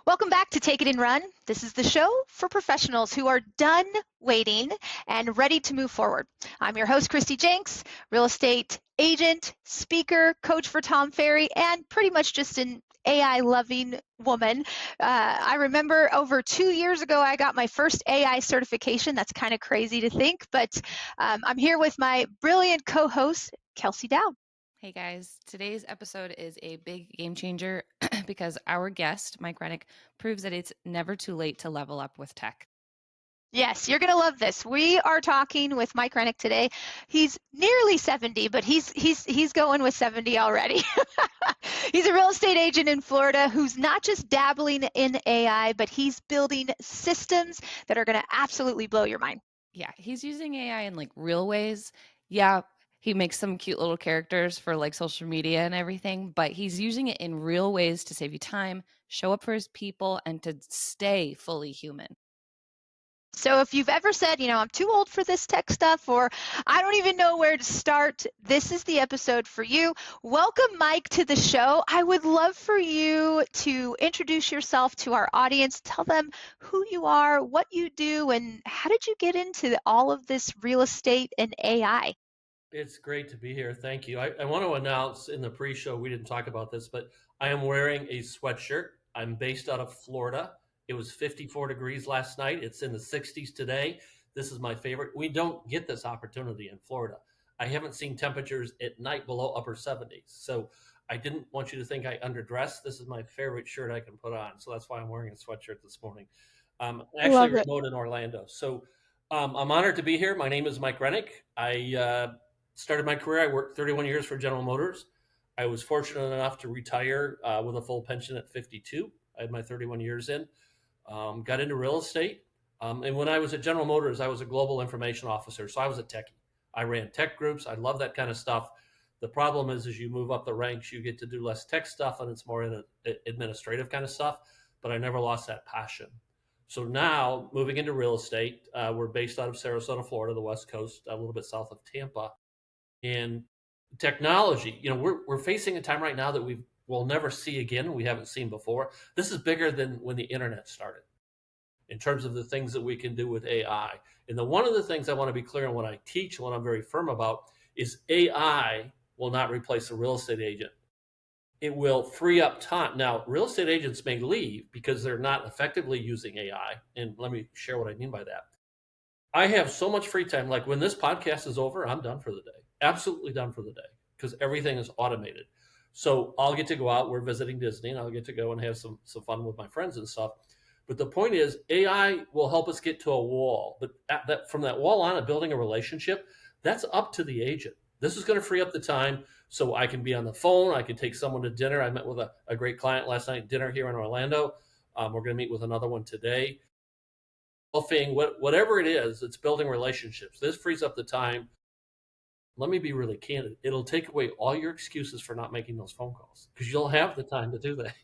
Welcome back to Take It and Run. This is the show for professionals who are done waiting and ready to move forward. I'm your host, Kristi Jencks, real estate agent, speaker, coach for Tom Ferry, and pretty much just an AI loving woman. I remember over 2 years ago, I got my first AI certification. That's kind of crazy to think, but I'm here with my brilliant co-host, Kelsey Dow. Hey guys, today's episode is a big game changer because our guest, Mike Renick, proves that it's never too late to level up with tech. Yes, you're going to love this. We are talking with Mike Renick today. He's nearly 70, but he's going with 70 already. He's a real estate agent in Florida who's not just dabbling in AI, but he's building systems that are going to absolutely blow your mind. Yeah, he's using AI in like real ways. Yeah, he makes some cute little characters for like social media and everything, but he's using it in real ways to save you time, show up for his people, and to stay fully human. So if you've ever said, I'm too old for this tech stuff, or I don't even know where to start, this is the episode for you. Welcome, Mike, to the show. I would love for you to introduce yourself to our audience. Tell them who you are, what you do, and how did you get into all of this real estate and AI? It's great to be here. Thank you. I want to announce in the pre-show, we didn't talk about this, but I am wearing a sweatshirt. I'm based out of Florida. It was 54 degrees last night. It's in the 60s today. This is my favorite. We don't get this opportunity in Florida. I haven't seen temperatures at night below upper 70s. So I didn't want you to think I underdressed. This is my favorite shirt I can put on. So that's why I'm wearing a sweatshirt this morning. Actually Love it. remote in Orlando. So I'm honored to be here. My name is Mike Renick. I started my career. I worked 31 years for General Motors. I was fortunate enough to retire with a full pension at 52. I had my 31 years in. Got into real estate. And when I was at General Motors, I was a global information officer. So I was a techie. I ran tech groups. I love that kind of stuff. The problem is, as you move up the ranks, you get to do less tech stuff and it's more in administrative kind of stuff. But I never lost that passion. So now, moving into real estate, we're based out of Sarasota, Florida, the West Coast, a little bit south of Tampa. And technology, we're facing a time right now that we'll never see again. We haven't seen before. This is bigger than when the internet started in terms of the things that we can do with AI. And one of the things I want to be clear on what I teach and what I'm very firm about is AI will not replace a real estate agent. It will free up time. Now, real estate agents may leave because they're not effectively using AI. And let me share what I mean by that. I have so much free time. Like when this podcast is over, I'm done for the day. Absolutely done for the day because everything is automated. So I'll get to go out. We're visiting Disney, and I'll get to go and have some fun with my friends and stuff. But the point is, AI will help us get to a wall. But from that wall on, building a relationship, that's up to the agent. This is going to free up the time so I can be on the phone. I can take someone to dinner. I met with a great client last night, dinner here in Orlando. We're going to meet with another one today. Whatever it is, it's building relationships. This frees up the time. Let me be really candid. It'll take away all your excuses for not making those phone calls because you'll have the time to do that.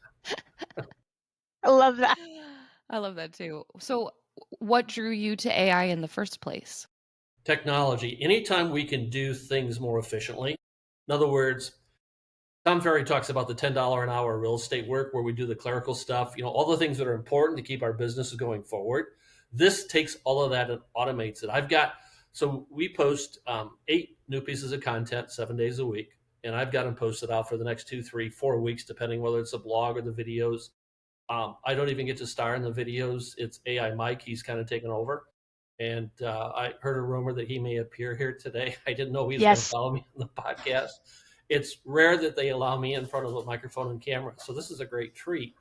I love that. I love that too. So, what drew you to AI in the first place? Technology. Anytime we can do things more efficiently. In other words, Tom Ferry talks about the $10 an hour real estate work where we do the clerical stuff, all the things that are important to keep our businesses going forward. This takes all of that and automates it. So we post 8 new pieces of content 7 days a week, and I've got them posted out for the next 2, 3, 4 weeks, depending whether it's a blog or the videos. I don't even get to star in the videos. It's AI Mike. He's kind of taken over. And I heard a rumor that he may appear here today. I didn't know he was going to follow me on the podcast. It's rare that they allow me in front of a microphone and camera. So this is a great treat.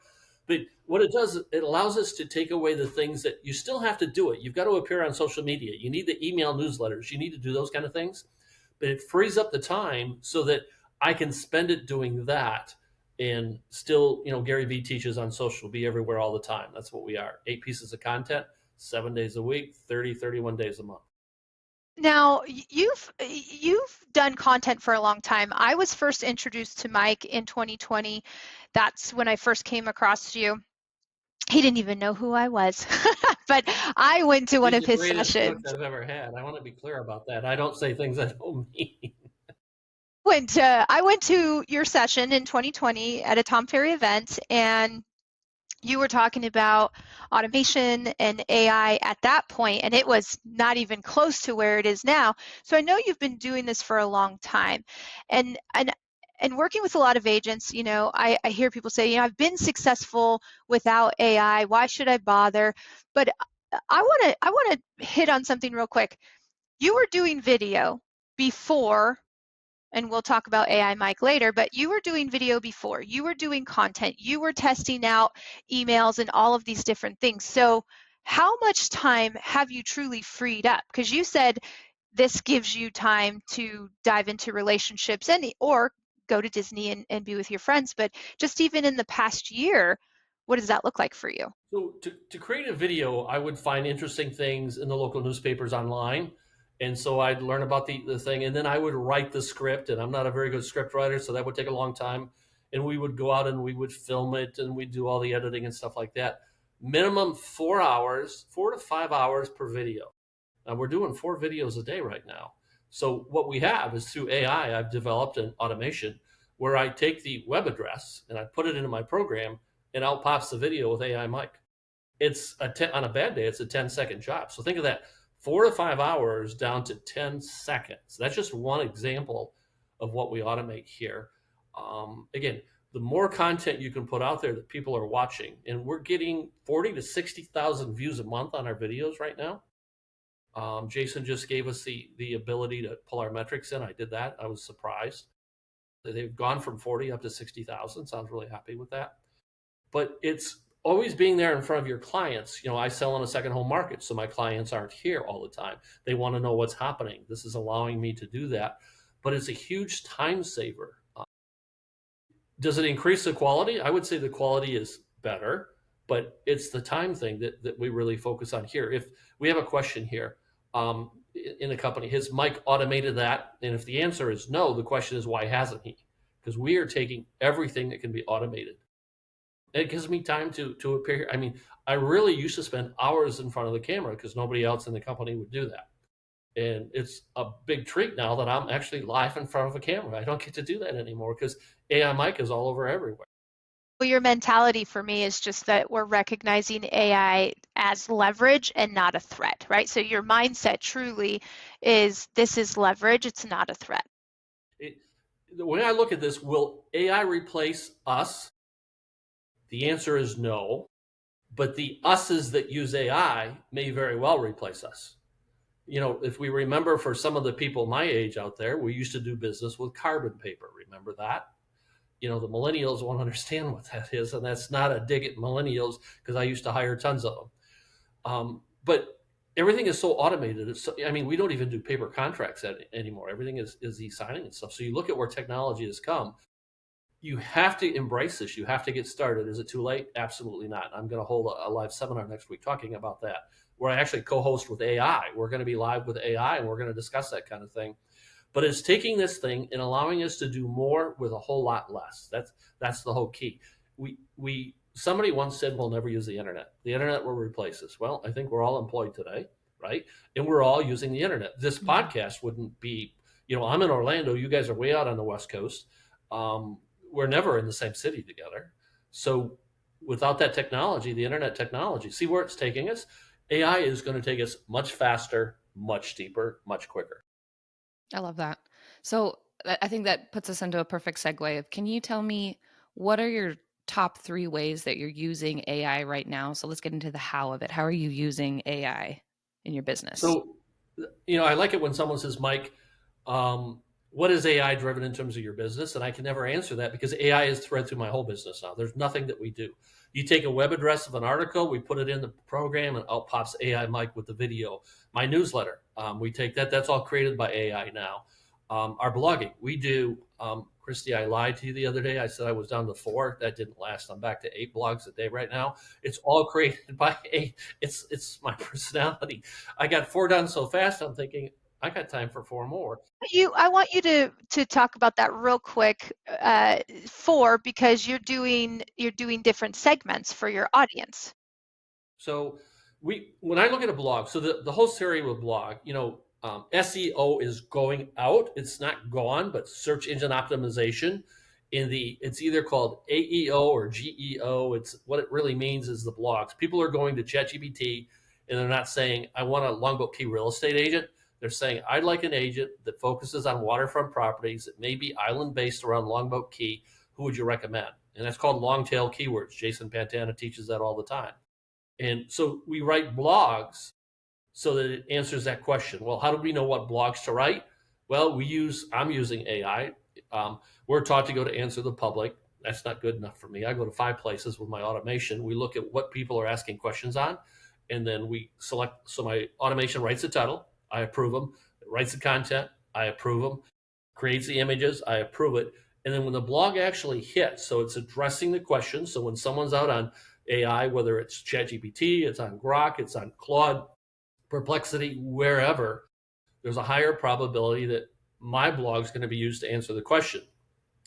But what it does, it allows us to take away the things that you still have to do it. You've got to appear on social media. You need the email newsletters. You need to do those kind of things. But it frees up the time so that I can spend it doing that. And still, Gary Vee teaches on social, be everywhere all the time. That's what we are. 8 pieces of content, 7 days a week, 31 days a month. Now, you've done content for a long time. I was first introduced to Mike in 2020. That's when I first came across you. He didn't even know who I was, but I went to one of his sessions. The greatest cook I've ever had. I want to be clear about that. I don't say things I don't mean. I went to your session in 2020 at a Tom Ferry event, and you were talking about automation and AI at that point, and it was not even close to where it is now. So I know you've been doing this for a long time, and working with a lot of agents. I hear people say, I've been successful without AI. Why should I bother? But I want to hit on something real quick. You were doing video before, and we'll talk about AI Mike later, but you were doing video before. You were doing content. You were testing out emails and all of these different things. So how much time have you truly freed up? Because you said this gives you time to dive into relationships or go to Disney and be with your friends. But just even in the past year, what does that look like for you? So to create a video, I would find interesting things in the local newspapers online. And so I'd learn about the thing, and then I would write the script. And I'm not a very good script writer, so that would take a long time. And we would go out and we would film it, and we'd do all the editing and stuff like that. Minimum 4 hours, 4 to 5 hours per video. Now we're doing 4 videos a day right now. So what we have is through AI, I've developed an automation where I take the web address and I put it into my program, and out pops the video with AI Mike. On a bad day, it's a 10-second job. So think of that, 4 to 5 hours down to 10 seconds. That's just one example of what we automate here. Again, the more content you can put out there that people are watching, and we're getting 40 to 60,000 views a month on our videos right now. Jason just gave us the ability to pull our metrics in. I did that. I was surprised. They've gone from 40 up to 60,000. So I was really happy with that. But it's always being there in front of your clients. I sell in a second home market, so my clients aren't here all the time. They want to know what's happening. This is allowing me to do that. But it's a huge time saver. Does it increase the quality? I would say the quality is better, but it's the time thing that we really focus on here. If we have a question here in a company, has Mike automated that? And if the answer is no, the question is, why hasn't he? Because we are taking everything that can be automated. It gives me time to appear. I mean, I really used to spend hours in front of the camera because nobody else in the company would do that. And it's a big treat now that I'm actually live in front of a camera. I don't get to do that anymore because AI Mike is all over everywhere. Well, your mentality for me is just that we're recognizing AI as leverage and not a threat, right? So your mindset truly is this is leverage, it's not a threat. The way I look at this, will AI replace us? The answer is no, but the us's that use AI may very well replace us. If we remember, for some of the people my age out there, we used to do business with carbon paper. Remember that? The millennials won't understand what that is, and that's not a dig at millennials because I used to hire tons of them. But everything is so automated. We don't even do paper contracts anymore. Everything is e-signing and stuff. So you look at where technology has come. You have to embrace this. You have to get started. Is it too late? Absolutely not. I'm going to hold a live seminar next week talking about that, where I actually co-host with AI. We're going to be live with AI, and we're going to discuss that kind of thing. But it's taking this thing and allowing us to do more with a whole lot less. That's the whole key. Somebody once said we'll never use the internet. The internet will replace us. Well, I think we're all employed today, right? And we're all using the internet. This podcast wouldn't be, I'm in Orlando. You guys are way out on the West Coast. We're never in the same city together. So without that technology, the internet technology, see where it's taking us? AI is going to take us much faster, much deeper, much quicker. I love that. So I think that puts us into a perfect segue. Can you tell me, what are your top 3 ways that you're using AI right now? So let's get into the how of it. How are you using AI in your business? So, I like it when someone says, Mike, what is AI driven in terms of your business? And I can never answer that because AI is thread through my whole business now. There's nothing that we do. You take a web address of an article, we put it in the program, and out pops AI Mike with the video. My newsletter, we take that. That's all created by AI now. Our blogging, we do. Kristi, I lied to you the other day. I said I was down to 4. That didn't last. I'm back to 8 blogs a day right now. It's all created by AI. It's my personality. I got 4 done so fast, I'm thinking, I got time for 4 more. I want you to talk about that real quick, because you're doing different segments for your audience. So when I look at a blog, so the whole series with blog, SEO is going out. It's not gone, but search engine optimization It's either called AEO or GEO. It's what it really means is the blogs. People are going to ChatGPT and they're not saying, I want a Longboat Key real estate agent. They're saying, I'd like an agent that focuses on waterfront properties that may be island based around Longboat Key. Who would you recommend? And that's called long tail keywords. Jason Pantana teaches that all the time. And so we write blogs so that it answers that question. Well, how do we know what blogs to write? Well, I'm using AI. We're taught to go to Answer the Public. That's not good enough for me. I go to 5 places with my automation. We look at what people are asking questions on, and then we select. So my automation writes the title, I approve them. It writes the content, I approve them. Creates the images, I approve it. And then when the blog actually hits, so it's addressing the question. So when someone's out on AI, whether it's ChatGPT, it's on Grok, it's on Claude, Perplexity, wherever, there's a higher probability that my blog is going to be used to answer the question.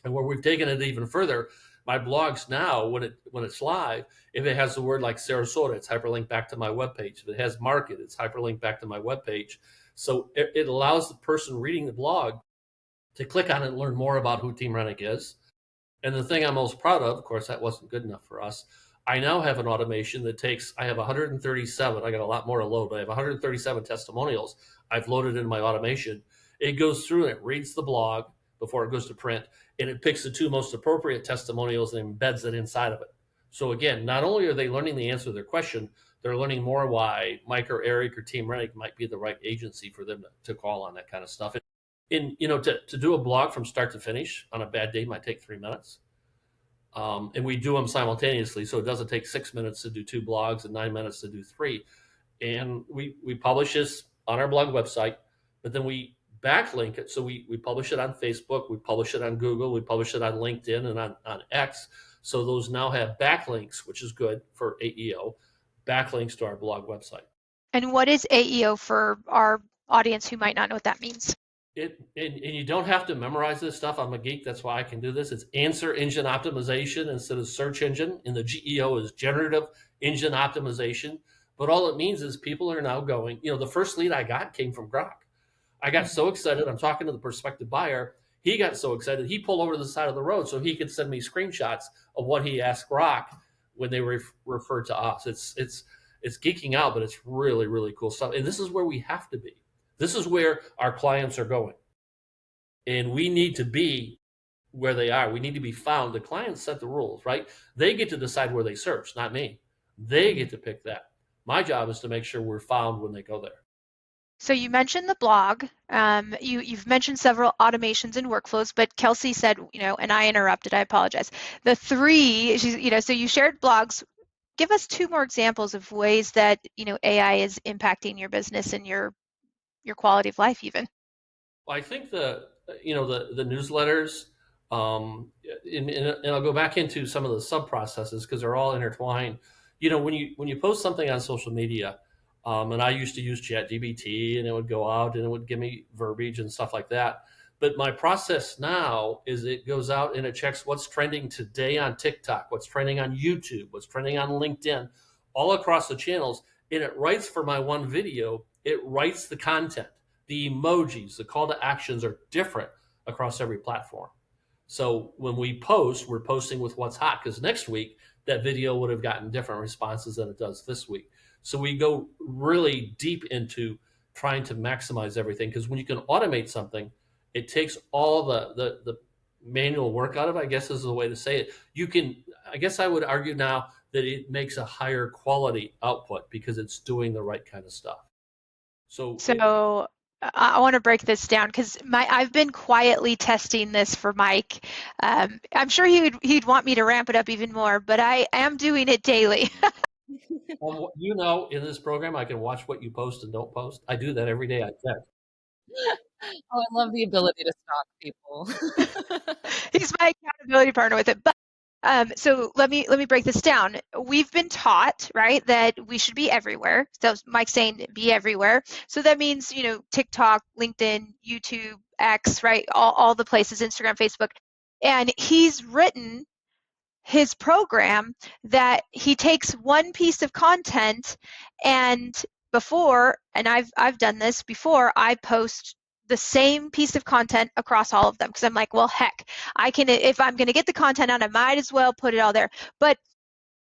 And where we've taken it even further, my blogs now, when it's live, if it has the word like Sarasota, it's hyperlinked back to my webpage. If it has market, it's hyperlinked back to my webpage. So it allows the person reading the blog to click on it and learn more about who Team Renick is. And the thing I'm most proud of course, that wasn't good enough for us. I now have an automation that I have 137, I got a lot more to load, but I have 137 testimonials I've loaded into my automation. It goes through and it reads the blog before it goes to print, and it picks the 2 most appropriate testimonials and embeds it inside of it. So again, not only are they learning the answer to their question, they're learning more why Mike or Eric or Team Renick might be the right agency for them to call on that kind of stuff. And to do a blog from start to finish on a bad day might take 3 minutes. And we do them simultaneously, so it doesn't take 6 minutes to do 2 blogs and 9 minutes to do 3. And we publish this on our blog website, but then we backlink it. So we publish it on Facebook, we publish it on Google, we publish it on LinkedIn and on X. So those now have backlinks, which is good for AEO, backlinks to our blog website. And what is AEO for our audience who might not know what that means? And you don't have to memorize this stuff. I'm a geek. That's why I can do this. It's answer engine optimization instead of search engine. And the GEO is generative engine optimization. But all it means is people are now going, the first lead I got came from Grok. I got so excited. I'm talking to the prospective buyer. He got so excited. He pulled over to the side of the road so he could send me screenshots of what he asked Grok when they referred to us. It's geeking out, but it's really, really cool stuff. And this is where we have to be. This is where our clients are going. And we need to be where they are. We need to be found. The clients set the rules, right? They get to decide where they search, not me. They get to pick that. My job is to make sure we're found when they go there. So you mentioned the blog. You've mentioned several automations and workflows, but Kelsey said, and I interrupted, I apologize. The 3, so you shared blogs. Give us 2 more examples of ways that, AI is impacting your business and your quality of life even. Well, I think the newsletters, and I'll go back into some of the sub processes because they're all intertwined. When you post something on social media, and I used to use ChatGPT, and it would go out and it would give me verbiage and stuff like that. But my process now is it goes out and it checks what's trending today on TikTok, what's trending on YouTube, what's trending on LinkedIn, all across the channels, and it writes for my one video. It writes the content, the emojis, the call to actions are different across every platform. So when we post, we're posting with what's hot because next week that video would have gotten different responses than it does this week. So we go really deep into trying to maximize everything because when you can automate something, it takes all the manual work out of it, I guess is the way to say it. I guess I would argue now that it makes a higher quality output because it's doing the right kind of stuff. So I want to break this down because I've been quietly testing this for Mike. I'm sure he'd want me to ramp it up even more, but I am doing it daily. In this program, I can watch what you post and don't post. I do that every day. I check. Oh, I love the ability to stalk people. He's my accountability partner with it. But so let me break this down. We've been taught, right, that we should be everywhere. So Mike's saying be everywhere. So that means, TikTok, LinkedIn, YouTube, X, right, all the places, Instagram, Facebook. And he's written his program that he takes one piece of content and I've done this before, I post the same piece of content across all of them, because I'm like, well, heck, I can, if I'm going to get the content out, I might as well put it all there. But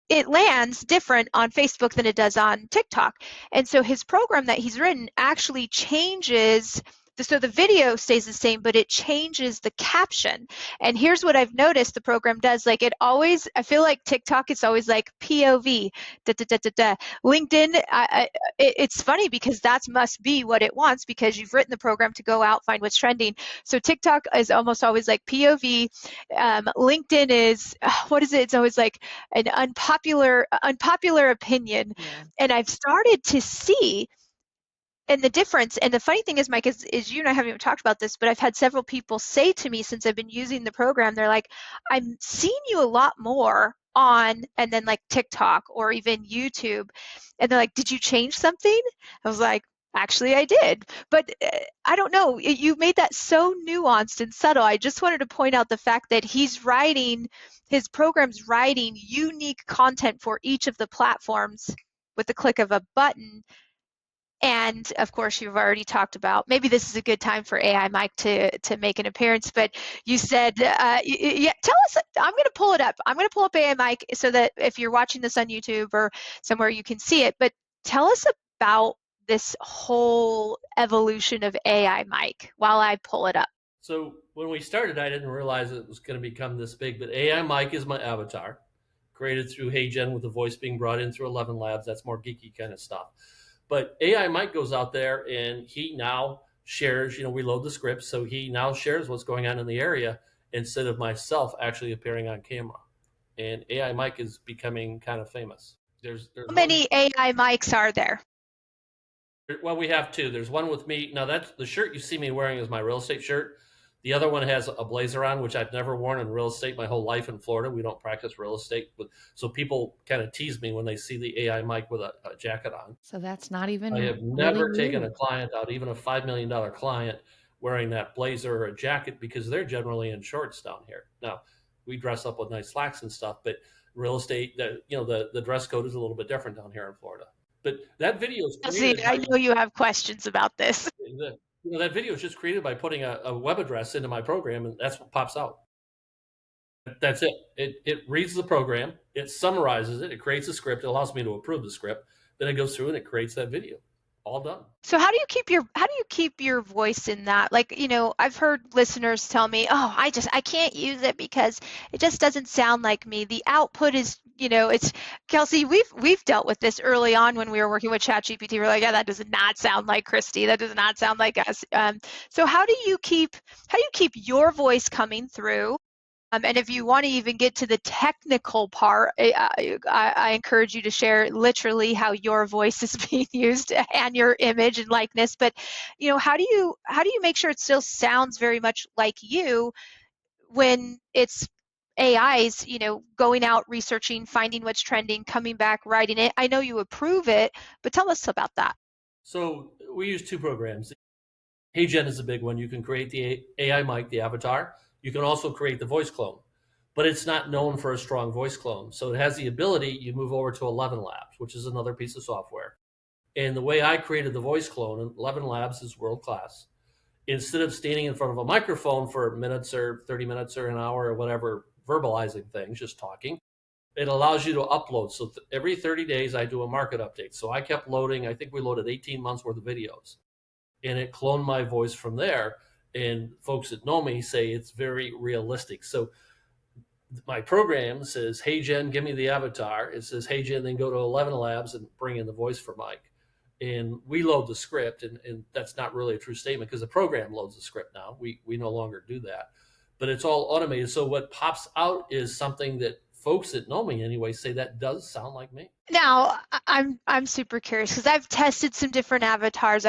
it lands different on Facebook than it does on TikTok. And so his program that he's written actually changes. So the video stays the same, but it changes the caption. And here's what I've noticed the program does. Like it always, I feel like TikTok, it's always like POV, da, da, da, da, da. LinkedIn, it's funny because that must be what it wants, because you've written the program to go out, find what's trending. So TikTok is almost always like POV. LinkedIn is, what is it? It's always like an unpopular opinion. Yeah. And I've started to see, and the difference, and the funny thing is, Mike, is you and I haven't even talked about this, but I've had several people say to me since I've been using the program, they're like, I'm seeing you a lot more on, and then like TikTok or even YouTube. And they're like, did you change something? I was like, actually, I did. But I don't know. You made that so nuanced and subtle. I just wanted to point out the fact that his program's writing unique content for each of the platforms with the click of a button. And of course, you've already talked about, maybe this is a good time for AI Mike to make an appearance, but you said, yeah, tell us, I'm going to pull it up. I'm going to pull up AI Mike so that if you're watching this on YouTube or somewhere you can see it, but tell us about this whole evolution of AI Mike while I pull it up. So when we started, I didn't realize it was going to become this big, but AI Mike is my avatar, created through HeyGen with the voice being brought in through 11 Labs. That's more geeky kind of stuff. But AI Mike goes out there and he now shares, we load the script. So he now shares what's going on in the area instead of myself actually appearing on camera. And AI Mike is becoming kind of famous. There's how many AI Mikes are there? Well, we have two. There's one with me. Now, that's the shirt you see me wearing is my real estate shirt. The other one has a blazer on, which I've never worn in real estate my whole life in Florida. We don't practice real estate. So people kind of tease me when they see the AI Mike with a jacket on. So that's not even. I have never taken a client out, even a $5 million client, wearing that blazer or a jacket, because they're generally in shorts down here. Now, we dress up with nice slacks and stuff, but real estate, the dress code is a little bit different down here in Florida. But that video is created. I know you have questions about this. That video is just created by putting a web address into my program, and that's what pops out. That's it. It reads the program, it summarizes it, it creates a script, it allows me to approve the script, then it goes through and it creates that video. All done. So how do you keep your voice in that? Like, I've heard listeners tell me, oh, I can't use it because it just doesn't sound like me. The output is, it's, Kelsey, we've dealt with this early on when we were working with ChatGPT. We're like, yeah, that does not sound like Kristi. That does not sound like us. So how do you keep your voice coming through? And if you want to even get to the technical part, I encourage you to share literally how your voice is being used and your image and likeness. But how do you make sure it still sounds very much like you when it's AIs, going out, researching, finding what's trending, coming back, writing it? I know you approve it, but tell us about that. So we use two programs. HeyGen is a big one. You can create the AI Mike, the avatar. You can also create the voice clone, but it's not known for a strong voice clone. So it has the ability, you move over to 11 Labs, which is another piece of software. And the way I created the voice clone, 11 Labs is world class. Instead of standing in front of a microphone for minutes or 30 minutes or an hour or whatever, verbalizing things, just talking, it allows you to upload. So every 30 days, I do a market update. So I kept loading, I think we loaded 18 months worth of videos. And it cloned my voice from there. And folks that know me say it's very realistic. So my program says, HeyGen, give me the avatar. It says, HeyGen, then go to 11 Labs and bring in the voice for Mike. And we load the script. And that's not really a true statement because the program loads the script now. We no longer do that. But it's all automated. So what pops out is something that folks that know me anyway say that does sound like me. Now, I'm super curious because I've tested some different avatars.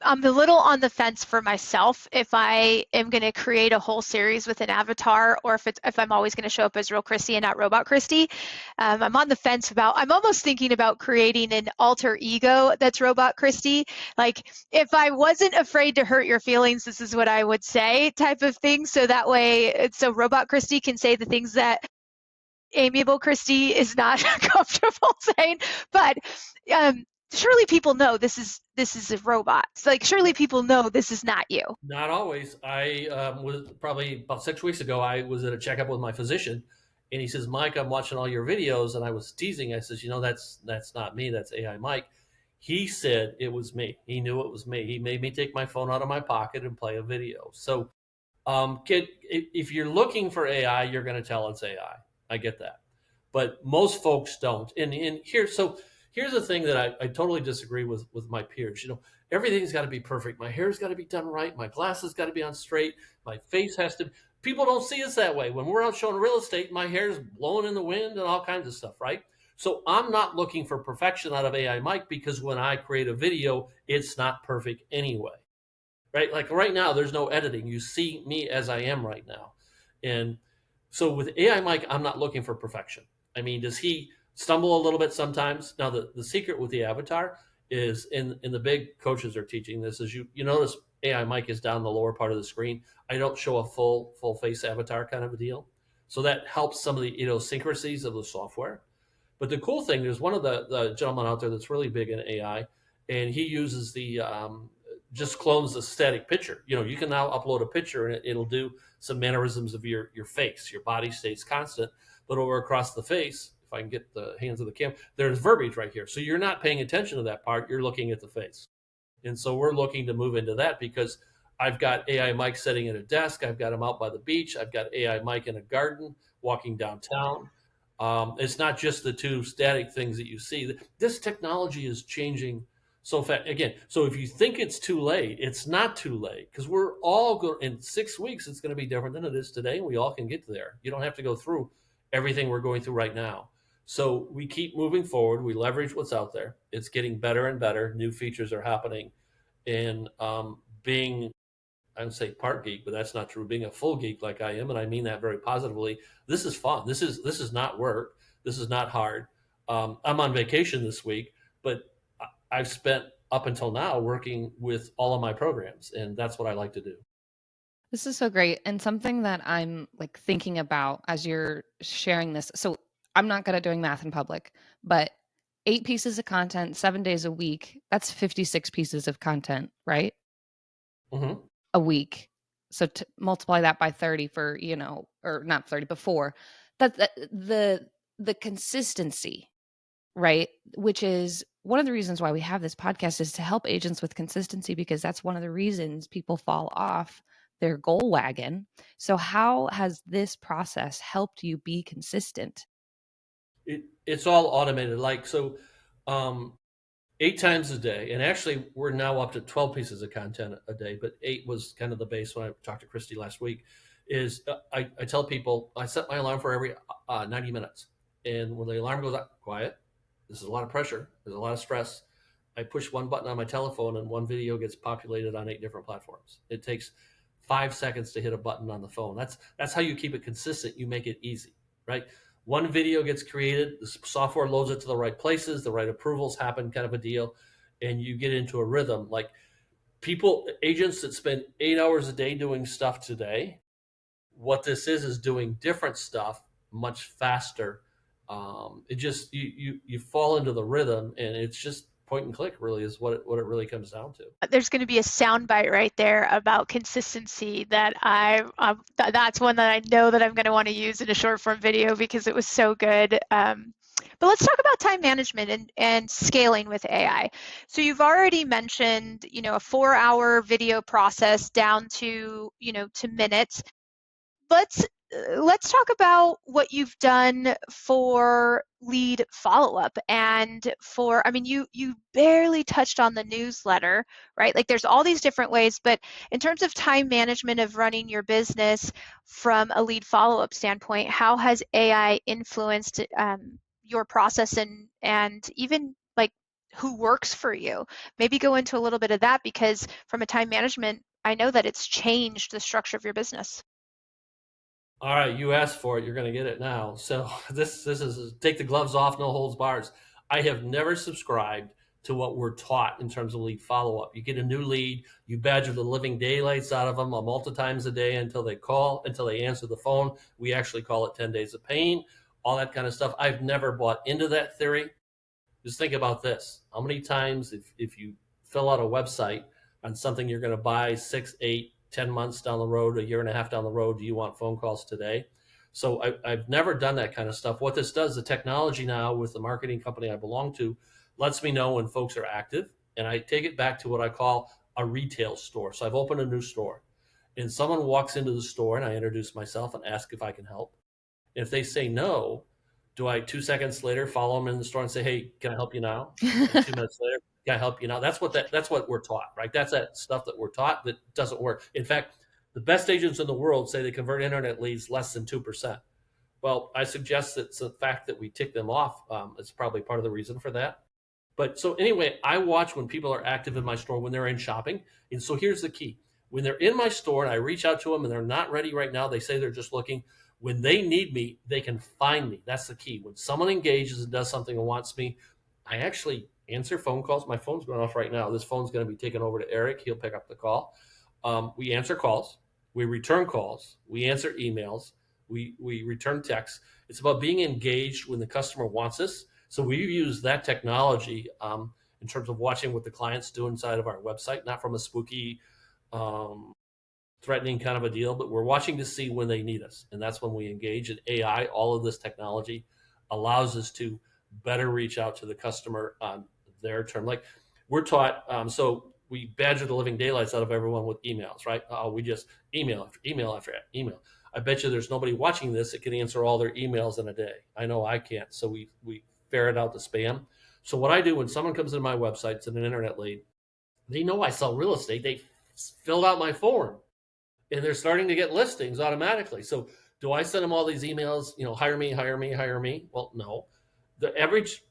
I'm a little on the fence for myself if I am going to create a whole series with an avatar, or if I'm always going to show up as real Kristi and not robot Kristi. I'm on the fence I'm almost thinking about creating an alter ego that's robot Kristi. Like, if I wasn't afraid to hurt your feelings, this is what I would say, type of thing. So that way, so robot Kristi can say the things that amiable Kristi is not comfortable saying. But surely people know this is a robot. It's like, surely people know this is not you. Not always. I was probably about 6 weeks ago. I was at a checkup with my physician, and he says, "Mike, I'm watching all your videos," and I was teasing. I says, that's not me. That's AI Mike." He said it was me. He knew it was me. He made me take my phone out of my pocket and play a video. So, kid, if you're looking for AI, you're going to tell it's AI. I get that, but most folks don't. And here's the thing that I totally disagree with my peers. Everything's got to be perfect. My hair's got to be done right. My glasses got to be on straight. My face has to. People don't see us that way. When we're out showing real estate, my hair's blowing in the wind and all kinds of stuff, right? So I'm not looking for perfection out of AI Mike, because when I create a video, it's not perfect anyway, right? Like right now, there's no editing. You see me as I am right now. And so with AI Mike, I'm not looking for perfection. I mean, does he stumble a little bit sometimes? Now, the secret with the avatar is in the big coaches are teaching this is you notice AI Mike is down the lower part of the screen. I don't show a full face avatar kind of a deal. So that helps some of the idiosyncrasies of the software. But the cool thing is one of the gentlemen out there that's really big in AI, and he uses the just clones the static picture. You can now upload a picture and it'll do some mannerisms of your face. Your body stays constant, but over across the face, if I can get the hands of the camera, there's verbiage right here. So you're not paying attention to that part. You're looking at the face. And so we're looking to move into that because I've got AI Mike sitting at a desk. I've got him out by the beach. I've got AI Mike in a garden walking downtown. It's not just the two static things that you see. This technology is changing so fast. Again, so if you think it's too late, it's not too late, because we're all going in 6 weeks. It's going to be different than it is today, and we all can get there. You don't have to go through everything we're going through right now. So we keep moving forward. We leverage what's out there. It's getting better and better. New features are happening, and being, I would say part geek, but that's not true. Being a full geek like I am, and I mean that very positively. This is fun. This is not work. This is not hard. I'm on vacation this week, but I've spent up until now working with all of my programs, and that's what I like to do. This is so great. And something that I'm like thinking about as you're sharing this. So I'm not good at doing math in public, but 8 pieces of content, 7 days a week, that's 56 pieces of content, right? Mm-hmm. A week. So multiply that by 30 for, or not 30, but 4. That the consistency, right? Which is one of the reasons why we have this podcast, is to help agents with consistency, because that's one of the reasons people fall off their goal wagon. So how has this process helped you be consistent? It's all automated. Like, so 8 times a day, and actually we're now up to 12 pieces of content a day, but 8 was kind of the base when I talked to Kristi last week, is I tell people I set my alarm for every 90 minutes. And when the alarm goes out, quiet, this is a lot of pressure, there's a lot of stress. I push one button on my telephone and one video gets populated on 8 different platforms. It takes 5 seconds to hit a button on the phone. That's how you keep it consistent. You make it easy, right? One video gets created, the software loads it to the right places, the right approvals happen, kind of a deal, and you get into a rhythm. Like agents that spend 8 hours a day doing stuff today, what this is doing different stuff much faster. It just, you fall into the rhythm, and it's just point and click, really, is what it really comes down to. There's going to be a soundbite right there about consistency that that's one that I know that I'm going to want to use in a short form video because it was so good. But let's talk about time management and scaling with AI. So you've already mentioned, a 4-hour video process down to, to minutes. Let's talk about what you've done for lead follow-up and you barely touched on the newsletter, right? Like there's all these different ways, but in terms of time management of running your business from a lead follow-up standpoint, how has AI influenced your process and even like who works for you? Maybe go into a little bit of that, because from a time management, I know that it's changed the structure of your business. All right, you asked for it, you're going to get it now. So this is take the gloves off, no holds bars. I have never subscribed to what we're taught in terms of lead follow-up. You get a new lead, you badger the living daylights out of them multiple times a day until they answer the phone. We actually call it 10 days of pain, all that kind of stuff. I've never bought into that theory. Just think about this. How many times if you fill out a website on something you're going to buy 6, 8, 10 months down the road, a year and a half down the road, do you want phone calls today? So I've never done that kind of stuff. What this does, the technology now with the marketing company I belong to, lets me know when folks are active. And I take it back to what I call a retail store. So I've opened a new store and someone walks into the store and I introduce myself and ask if I can help. And if they say no, do I 2 seconds later follow them in the store and say, hey, can I help you now? And 2 minutes later, can I help you now? That's what we're taught, right? That's that stuff that we're taught that doesn't work. In fact, the best agents in the world say they convert internet leads less than 2%. Well, I suggest that the fact that we tick them off is probably part of the reason for that. But so anyway, I watch when people are active in my store, when they're in shopping. And so here's the key. When they're in my store and I reach out to them and they're not ready right now, they say they're just looking. When they need me, they can find me. That's the key. When someone engages and does something and wants me, I actually answer phone calls. My phone's going off right now. This phone's going to be taken over to Eric. He'll pick up the call. We answer calls. We return calls. We answer emails. We return texts. It's about being engaged when the customer wants us. So we use that technology in terms of watching what the clients do inside of our website, not from a spooky, threatening kind of a deal, but we're watching to see when they need us. And that's when we engage in AI. All of this technology allows us to better reach out to the customer on their term. Like we're taught, so we badger the living daylights out of everyone with emails, right? We just email after email after email. I bet you there's nobody watching this that can answer all their emails in a day. I know I can't. So we ferret out the spam. So what I do when someone comes into my website, it's an internet lead, they know I sell real estate. They filled out my form and they're starting to get listings automatically. So do I send them all these emails, hire me, hire me, hire me? Well, no. The average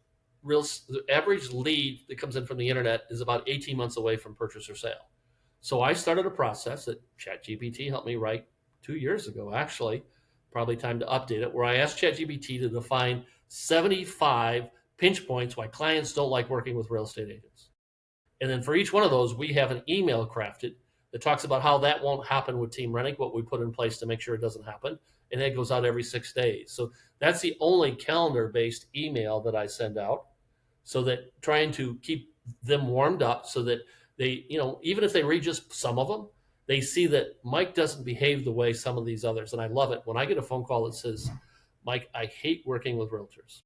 lead that comes in from the internet is about 18 months away from purchase or sale. So I started a process that ChatGPT helped me write 2 years ago, actually, probably time to update it, where I asked ChatGPT to define 75 pinch points why clients don't like working with real estate agents. And then for each one of those, we have an email crafted that talks about how that won't happen with Team Renick, what we put in place to make sure it doesn't happen. And it goes out every 6 days. So that's the only calendar-based email that I send out, so that trying to keep them warmed up so that they, even if they read just some of them, they see that Mike doesn't behave the way some of these others. And I love it when I get a phone call that says, Mike, I hate working with realtors.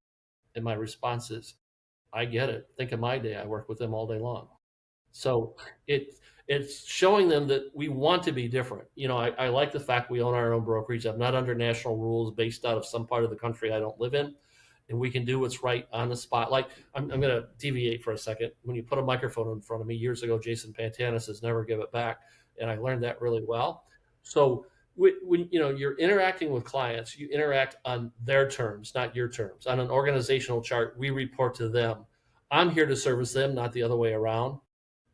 And my response is, I get it. Think of my day. I work with them all day long. So it's showing them that we want to be different. I like the fact we own our own brokerage. I'm not under national rules based out of some part of the country I don't live in. And we can do what's right on the spot. Like, I'm going to deviate for a second. When you put a microphone in front of me years ago, Jason Pantanis says, never give it back. And I learned that really well. So when you're interacting with clients, you interact on their terms, not your terms. On an organizational chart, we report to them. I'm here to service them, not the other way around.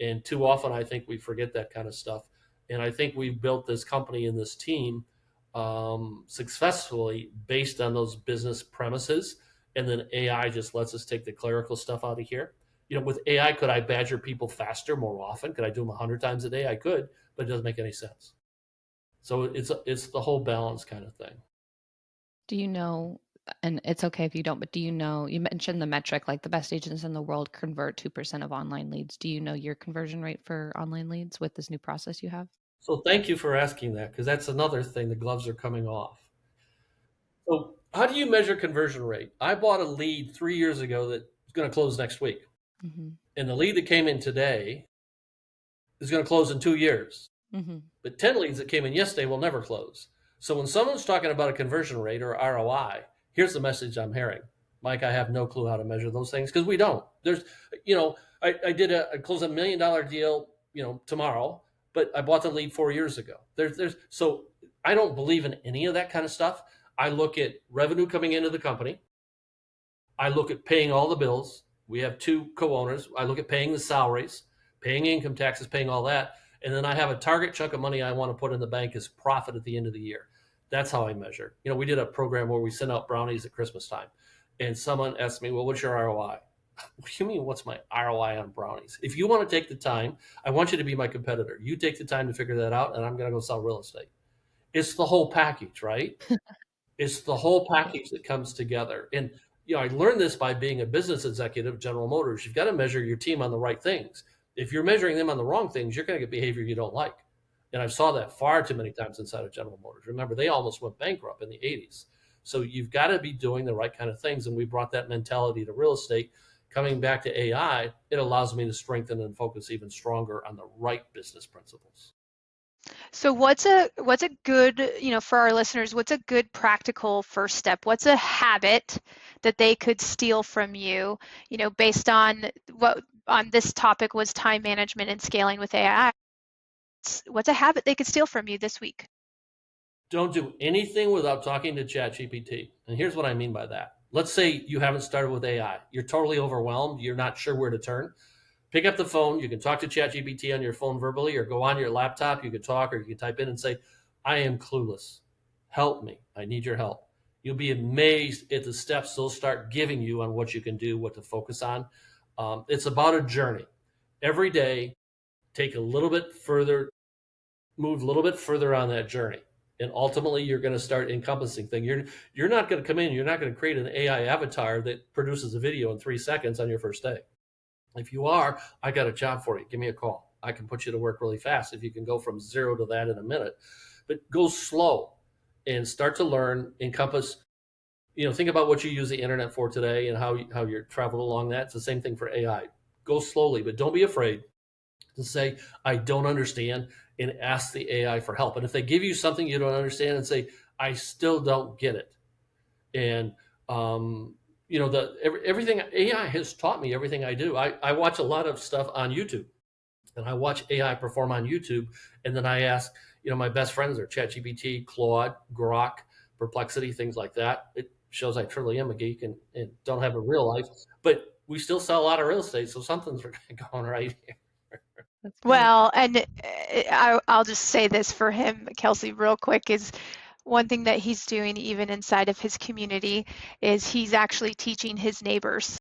And too often, I think we forget that kind of stuff. And I think we've built this company and this team successfully based on those business premises. And then AI just lets us take the clerical stuff out of here. With AI, could I badger people faster, more often? Could I do them 100 times a day? I could, but it doesn't make any sense. So it's the whole balance kind of thing. Do you know, and it's okay if you don't, but do you know, you mentioned the metric, like the best agents in the world convert 2% of online leads. Do you know your conversion rate for online leads with this new process you have? So thank you for asking that, because that's another thing. The gloves are coming off. So how do you measure conversion rate? I bought a lead 3 years ago that's going to close next week. Mm-hmm. And the lead that came in today is going to close in 2 years. Mm-hmm. But 10 leads that came in yesterday will never close. So when someone's talking about a conversion rate or ROI, here's the message I'm hearing. Mike, I have no clue how to measure those things, because we don't. There's, I did I closed $1 million deal, tomorrow, but I bought the lead 4 years ago. So I don't believe in any of that kind of stuff. I look at revenue coming into the company. I look at paying all the bills. We have 2 co-owners. I look at paying the salaries, paying income taxes, paying all that. And then I have a target chunk of money I want to put in the bank as profit at the end of the year. That's how I measure. We did a program where we sent out brownies at Christmas time. And someone asked me, well, what's your ROI? What do you mean, what's my ROI on brownies? If you want to take the time, I want you to be my competitor. You take the time to figure that out, and I'm going to go sell real estate. It's the whole package, right? It's the whole package that comes together. And I learned this by being a business executive, General Motors. You've got to measure your team on the right things. If you're measuring them on the wrong things, you're going to get behavior you don't like. And I saw that far too many times inside of General Motors. Remember, they almost went bankrupt in the 80s. So you've got to be doing the right kind of things. And we brought that mentality to real estate. Coming back to AI, it allows me to strengthen and focus even stronger on the right business principles. So what's a good, for our listeners, what's a good practical first step? What's a habit that they could steal from you, based on what on this topic was time management and scaling with AI? What's a habit they could steal from you this week? Don't do anything without talking to ChatGPT. And here's what I mean by that. Let's say you haven't started with AI. You're totally overwhelmed. You're not sure where to turn. Pick up the phone. You can talk to ChatGPT on your phone verbally, or go on your laptop. You can talk, or you can type in and say, I am clueless. Help me. I need your help. You'll be amazed at the steps they'll start giving you on what you can do, what to focus on. It's about a journey. Every day, take a little bit further, move a little bit further on that journey. And ultimately, you're going to start encompassing things. You're not going to come in, you're not going to create an AI avatar that produces a video in 3 seconds on your first day. If you are, I got a job for you. Give me a call. I can put you to work really fast if you can go from 0 to that in a minute. But go slow and start to learn, encompass. Think about what you use the internet for today and how you're traveled along that. It's the same thing for AI. Go slowly, but don't be afraid to say, I don't understand, and ask the AI for help. And if they give you something you don't understand, and say, I still don't get it. And everything AI has taught me, everything I do. I watch a lot of stuff on YouTube, and I watch AI perform on YouTube, and then I ask, my best friends are ChatGPT, Claude, Grok, Perplexity, things like that. It shows I truly am a geek and don't have a real life, but we still sell a lot of real estate, so something's going right here. That's great. Well, and I'll just say this for him, Kelsey, real quick, is one thing that he's doing even inside of his community is he's actually teaching his neighbors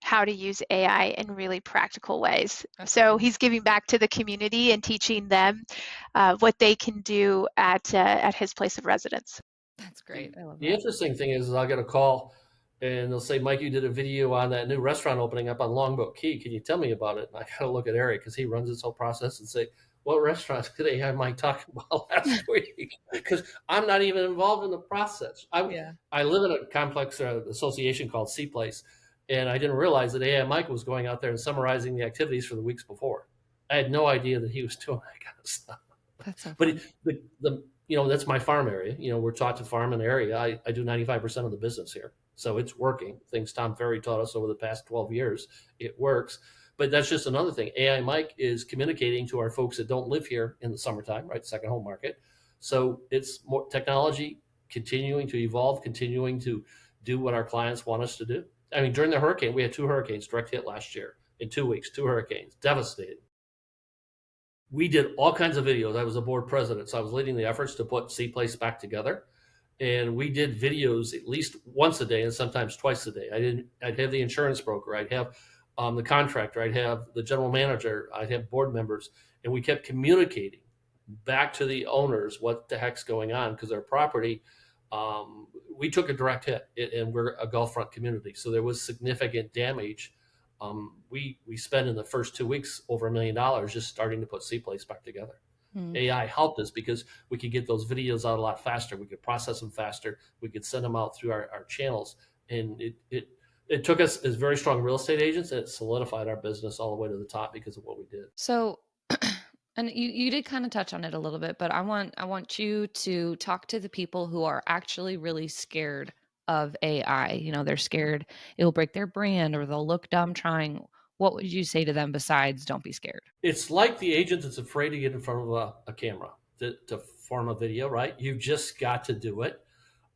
how to use AI in really practical ways. So he's giving back to the community and teaching them what they can do at his place of residence. That's great. I love The that. interesting thing is I'll get a call and they'll say, Mike, you did a video on that new restaurant opening up on Longboat Key. Can you tell me about it? And I got to look at Eric because he runs this whole process and say, what restaurant did AI Mike talk about last week? Because I'm not even involved in the process. I live in a complex association called C Place, and I didn't realize that AI Mike was going out there and summarizing the activities for the weeks before. I had no idea that he was doing that kind of stuff. That's so But fun. that's my farm area. We're taught to farm an area. I do 95% of the business here. So it's working. Things Tom Ferry taught us over the past 12 years. It works. But that's just another thing. AI Mike is communicating to our folks that don't live here in the summertime, right? Second home market. So it's more technology continuing to evolve, continuing to do what our clients want us to do. I mean, during the hurricane, we had 2 hurricanes direct hit last year. In 2 weeks, 2 hurricanes, devastating. We did all kinds of videos. I was a board president, so I was leading the efforts to put C Place back together. And we did videos at least once a day and sometimes twice a day. I'd have the insurance broker, I'd have the contractor, I'd have the general manager, I'd have board members, and we kept communicating back to the owners what the heck's going on, because our property, we took a direct hit, and we're a Gulf front community, so there was significant damage. We spent in the first 2 weeks over $1 million just starting to put C Place back together. AI helped us because we could get those videos out a lot faster. We could process them faster. We could send them out through our channels. And it took us as very strong real estate agents, and it solidified our business all the way to the top because of what we did. So, and you did kind of touch on it a little bit, but I want you to talk to the people who are actually really scared of AI. They're scared it'll break their brand or they'll look dumb trying. What would you say to them besides don't be scared? It's like the agent that's afraid to get in front of a camera to form a video, right? You just got to do it.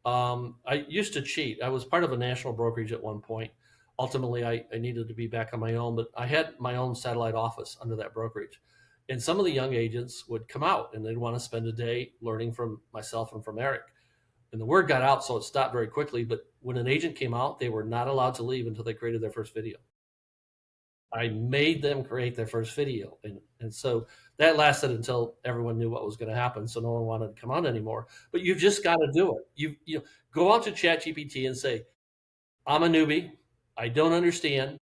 I used to cheat. I was part of a national brokerage at one point. Ultimately, I needed to be back on my own, but I had my own satellite office under that brokerage. And some of the young agents would come out and they'd want to spend a day learning from myself and from Eric. And the word got out, so it stopped very quickly. But when an agent came out, they were not allowed to leave until they created their first video. I made them create their first video. And so that lasted until everyone knew what was going to happen. So no one wanted to come out anymore. But you've just got to do it. You go out to ChatGPT and say, I'm a newbie. I don't understand.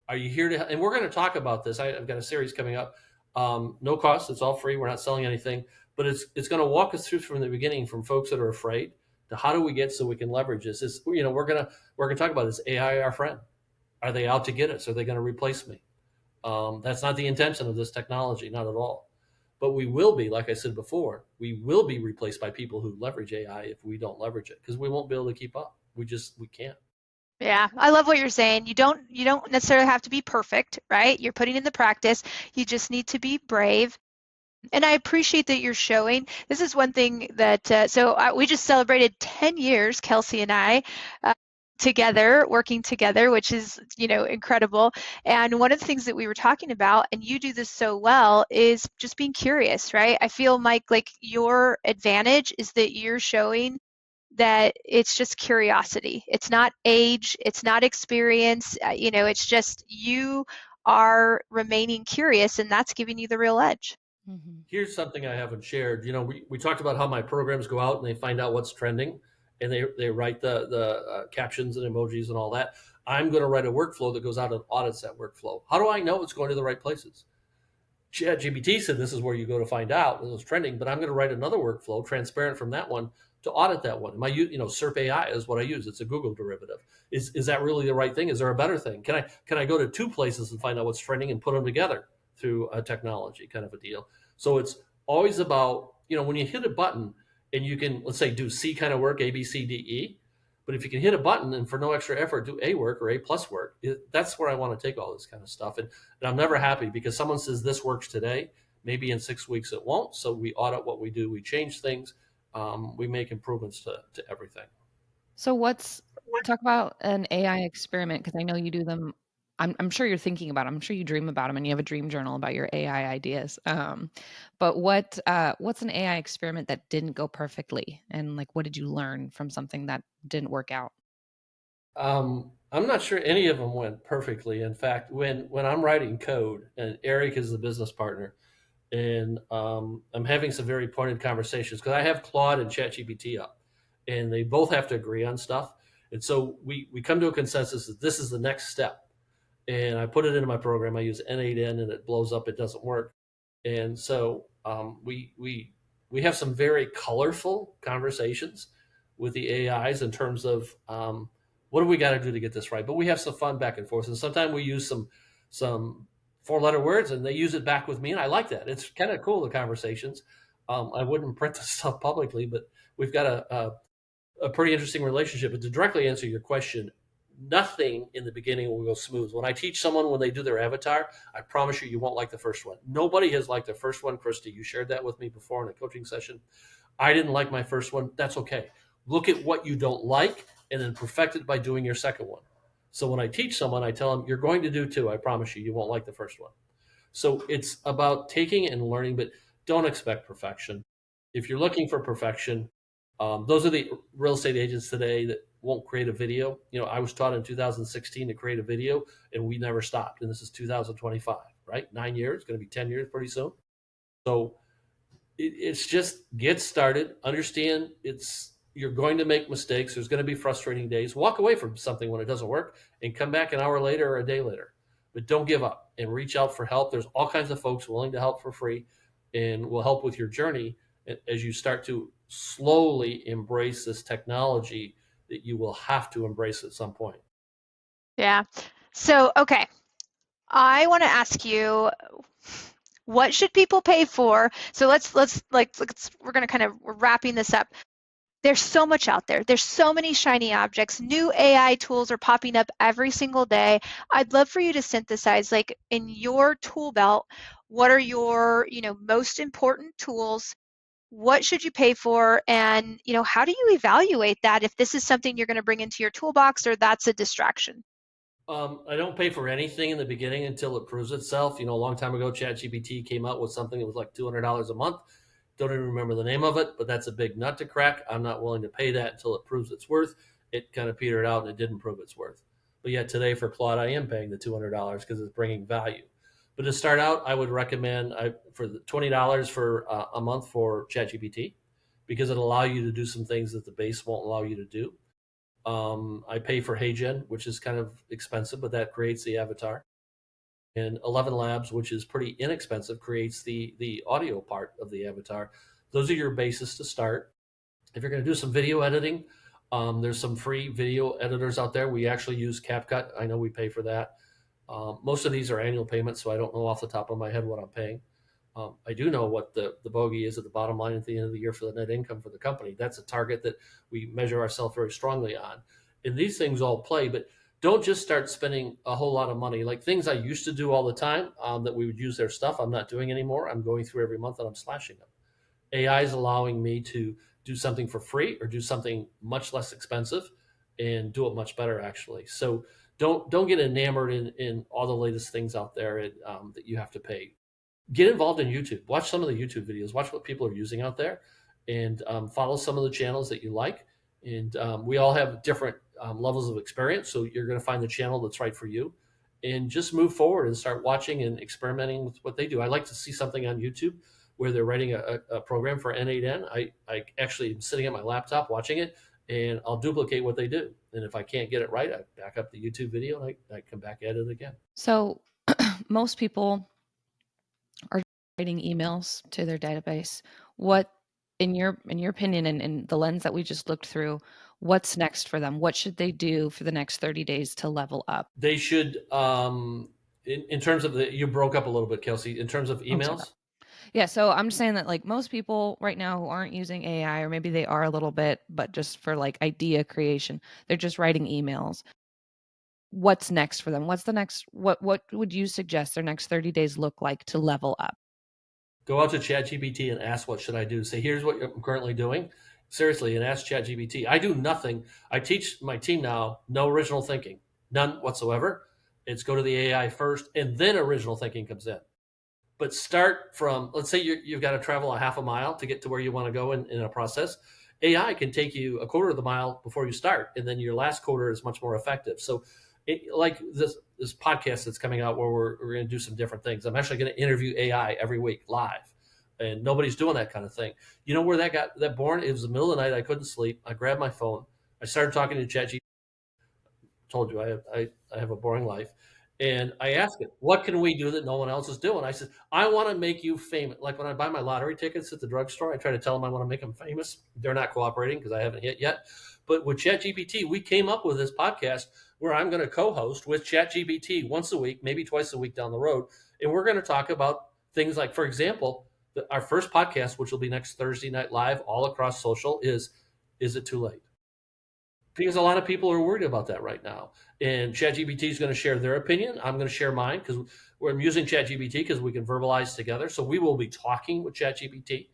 Are you here to? And we're going to talk about this. I've got a series coming up. No cost. It's all free. We're not selling anything, but it's going to walk us through from the beginning, from folks that are afraid to how do we get so we can leverage this. We're gonna talk about this AI our friend. Are they out to get us? Are they going to replace me? That's not the intention of this technology, not at all. But we will be, like I said before, we will be replaced by people who leverage AI if we don't leverage it, because we won't be able to keep up. We can't. Yeah, I love what you're saying. You don't necessarily have to be perfect, right? You're putting in the practice. You just need to be brave. And I appreciate that you're showing. This is one thing that we just celebrated 10 years, Kelsey and I, together, working together, which is, incredible. And one of the things that we were talking about, and you do this so well, is just being curious, right? I feel, Mike, like your advantage is that you're showing that it's just curiosity. It's not age, it's not experience, it's just you are remaining curious, and that's giving you the real edge. Mm-hmm. Here's something I haven't shared. We talked about how my programs go out and they find out what's trending, and they write the captions and emojis and all that. I'm going to write a workflow that goes out and audits that workflow. How do I know it's going to the right places? ChatGPT said this is where you go to find out it was trending, but I'm going to write another workflow transparent from that one to audit that one. My SERP AI is what I use. It's a Google derivative. Is that really the right thing? Is there a better thing? Can I go to two places and find out what's trending and put them together through a technology kind of a deal? So it's always about, when you hit a button and you can, let's say, do C kind of work, A, B, C, D, E. But if you can hit a button and for no extra effort do A work or A plus work, that's where I want to take all this kind of stuff. And I'm never happy because someone says this works today. Maybe in 6 weeks it won't. So we audit what we do. We change things. We make improvements to everything. So talk about an AI experiment, because I know you do them. I'm sure you're thinking about 'em. I'm sure you dream about them, and you have a dream journal about your AI ideas. But what's an AI experiment that didn't go perfectly, and like what did you learn from something that didn't work out? I'm not sure any of them went perfectly. In fact, when I'm writing code, and Eric is the business partner, and I'm having some very pointed conversations because I have Claude and ChatGPT up, and they both have to agree on stuff. And so we come to a consensus that this is the next step. And I put it into my program. I use N8N, and it blows up. It doesn't work. And so we have some very colorful conversations with the AIs in terms of what do we got to do to get this right. But we have some fun back and forth, and sometimes we use some 4-letter words, and they use it back with me, and I like that. It's kind of cool, the conversations. I wouldn't print this stuff publicly, but we've got a pretty interesting relationship. But to directly answer your question, nothing in the beginning will go smooth. When I teach someone when they do their avatar, I promise you won't like the first one. Nobody has liked the first one. Kristi, you shared that with me before in a coaching session. I didn't like my first one. That's okay. Look at what you don't like and then perfect it by doing your second one. So when I teach someone, I tell them, you're going to do two. I promise you won't like the first one. So it's about taking and learning, but don't expect perfection. If you're looking for perfection, those are the real estate agents today that won't create a video. I was taught in 2016 to create a video, and we never stopped. And this is 2025, right? 9 years, it's going to be 10 years pretty soon. So it's just get started. Understand you're going to make mistakes. There's going to be frustrating days. Walk away from something when it doesn't work and come back an hour later or a day later. But don't give up and reach out for help. There's all kinds of folks willing to help for free and will help with your journey as you start to slowly embrace this technology that you will have to embrace at some point. Yeah. So, okay, I want to ask you, what should people pay for? So we're going to we're wrapping this up. There's so much out there. There's so many shiny objects. New AI tools are popping up every single day. I'd love for you to synthesize, like in your tool belt, what are your, most important tools? What should you pay for? And, how do you evaluate that if this is something you're going to bring into your toolbox or that's a distraction? I don't pay for anything in the beginning until it proves itself. A long time ago, ChatGPT came out with something that was like $200 a month. Don't even remember the name of it, but that's a big nut to crack. I'm not willing to pay that until it proves its worth. It kind of petered out and it didn't prove its worth. But yet today for Claude, I am paying the $200 because it's bringing value. But to start out, I would recommend for the $20 for a month for ChatGPT, because it'll allow you to do some things that the base won't allow you to do. I pay for HeyGen, which is kind of expensive, but that creates the avatar. And 11 Labs, which is pretty inexpensive, creates the audio part of the avatar. Those are your bases to start. If you're going to do some video editing, there's some free video editors out there. We actually use CapCut. I know we pay for that. Most of these are annual payments, so I don't know off the top of my head what I'm paying. I do know what the bogey is at the bottom line at the end of the year for the net income for the company. That's a target that we measure ourselves very strongly on. And these things all play, but don't just start spending a whole lot of money. Like things I used to do all the time that we would use their stuff, I'm not doing anymore. I'm going through every month and I'm slashing them. AI is allowing me to do something for free or do something much less expensive and do it much better, actually. So don't get enamored in all the latest things out there that you have to pay. Get involved in YouTube. Watch some of the YouTube videos. Watch what people are using out there, and follow some of the channels that you like. And we all have different levels of experience, so you're going to find the channel that's right for you. And just move forward and start watching and experimenting with what they do. I like to see something on YouTube where they're writing a program for N8N. I actually am sitting at my laptop watching it, and I'll duplicate what they do. And if I can't get it right, I back up the YouTube video and I come back at it again. So most people are writing emails to their database. What, in your opinion, and in the lens that we just looked through, what's next for them? What should they do for the next 30 days to level up? They should, in terms of you broke up a little bit, Kelsey, in terms of emails. Yeah, so I'm just saying that like most people right now who aren't using AI, or maybe they are a little bit, but just for like idea creation, they're just writing emails. What's next for them? What's the next, what would you suggest their next 30 days look like to level up? Go out to ChatGPT and ask, what should I do? Say, here's what I'm currently doing. Seriously, and ask ChatGPT. I do nothing. I teach my team now, no original thinking, none whatsoever. It's go to the AI first, and then original thinking comes in. But start from, let's say you've got to travel a half a mile to get to where you want to go in a process. AI can take you a quarter of the mile before you start, and then your last quarter is much more effective. So like this podcast that's coming out where we're going to do some different things. I'm actually going to interview AI every week live, and nobody's doing that kind of thing. You know where that got that born? It was the middle of the night. I couldn't sleep. I grabbed my phone. I started talking to ChatGPT. Told you I have a boring life. And I asked it, what can we do that no one else is doing? I said, I want to make you famous. Like when I buy my lottery tickets at the drugstore, I try to tell them I want to make them famous. They're not cooperating because I haven't hit yet. But with ChatGPT, we came up with this podcast where I'm going to co-host with ChatGPT once a week, maybe twice a week down the road. And we're going to talk about things like, for example, our first podcast, which will be next Thursday night live all across social, is it too late? Because a lot of people are worried about that right now. And ChatGPT is going to share their opinion. I'm going to share mine because I'm using ChatGPT because we can verbalize together. So we will be talking with ChatGPT.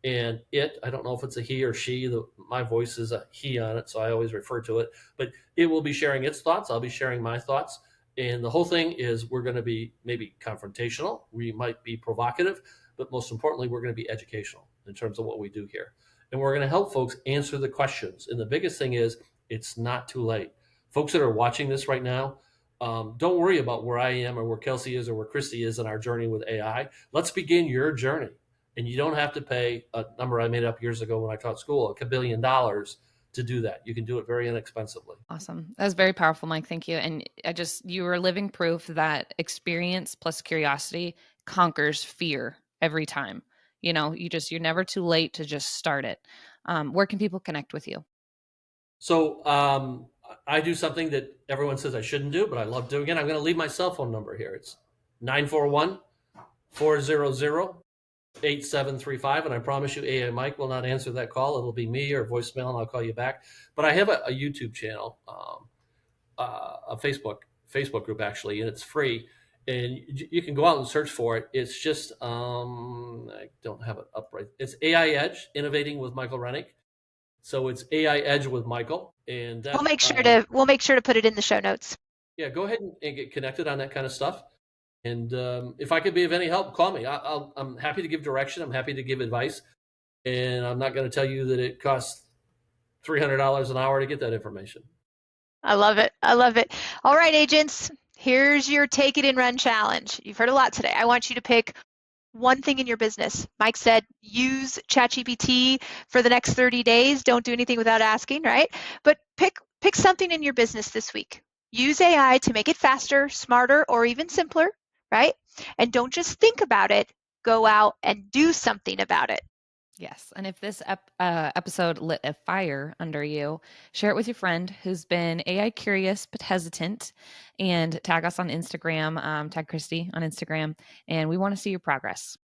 And I don't know if it's a he or she. My voice is a he on it, so I always refer to it. But it will be sharing its thoughts. I'll be sharing my thoughts. And the whole thing is we're going to be maybe confrontational. We might be provocative. But most importantly, we're going to be educational in terms of what we do here. And we're going to help folks answer the questions. And the biggest thing is it's not too late. Folks that are watching this right now, don't worry about where I am or where Kelsey is or where Kristi is in our journey with AI. Let's begin your journey. And you don't have to pay a number I made up years ago when I taught school, $1 billion to do that. You can do it very inexpensively. Awesome. That was very powerful, Mike. Thank you. And you were living proof that experience plus curiosity conquers fear every time. You know, you're never too late to just start it. Where can people connect with you? So I do something that everyone says I shouldn't do, but I love doing it. I'm going to leave my cell phone number here. It's 941-400-8735. And I promise you, AI Mike will not answer that call. It'll be me or voicemail, and I'll call you back. But I have a YouTube channel, a Facebook group, actually, and it's free. And you can go out and search for it. It's just, I don't have it up right. It's AI Edge, Innovating with Michael Renick. So it's AI Edge with Michael, and that, we'll make sure to put it in the show notes. Yeah, go ahead and get connected on that kind of stuff. And if I could be of any help, call me. I'm happy to give direction. I'm happy to give advice, and I'm not going to tell you that it costs $300 an hour to get that information. I love it. I love it. All right, agents, here's your take it and run challenge. You've heard a lot today. I want you to pick one thing in your business. Mike said, use ChatGPT for the next 30 days. Don't do anything without asking, right? But pick Pick something in your business this week. Use AI to make it faster, smarter, or even simpler, right? And don't just think about it, go out and do something about it. Yes. And if this episode lit a fire under you, share it with your friend who's been AI curious but hesitant, and tag us on Instagram, tag Kristi on Instagram, and we want to see your progress.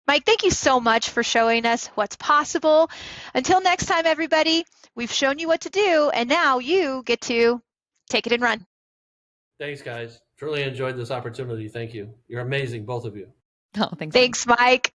Mike, thank you so much for showing us what's possible. Until next time, everybody, we've shown you what to do, and now you get to take it and run. Thanks, guys. Truly enjoyed this opportunity. Thank you. You're amazing, both of you. Oh, thanks. Thanks, Mike.